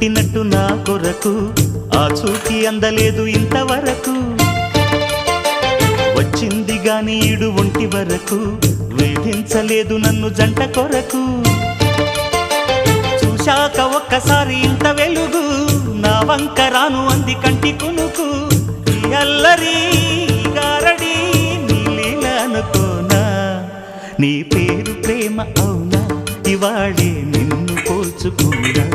పుట్టినట్టు నా కొరకు ఆ చూకి అందలేదు ఇంతవరకు వచ్చింది గాని ఈడు ఒంటి వరకు వేధించలేదు నన్ను జంట కొరకు చూశాక ఒక్కసారి ఇంత వెలుగు నా వంక రాను అంది కంటి కునుకు ఈ అల్లరి గారడి నీ లీల అనుకోనా నీ పేరు ప్రేమ అవునా ఇవాళే నిన్ను పోల్చుకున్నా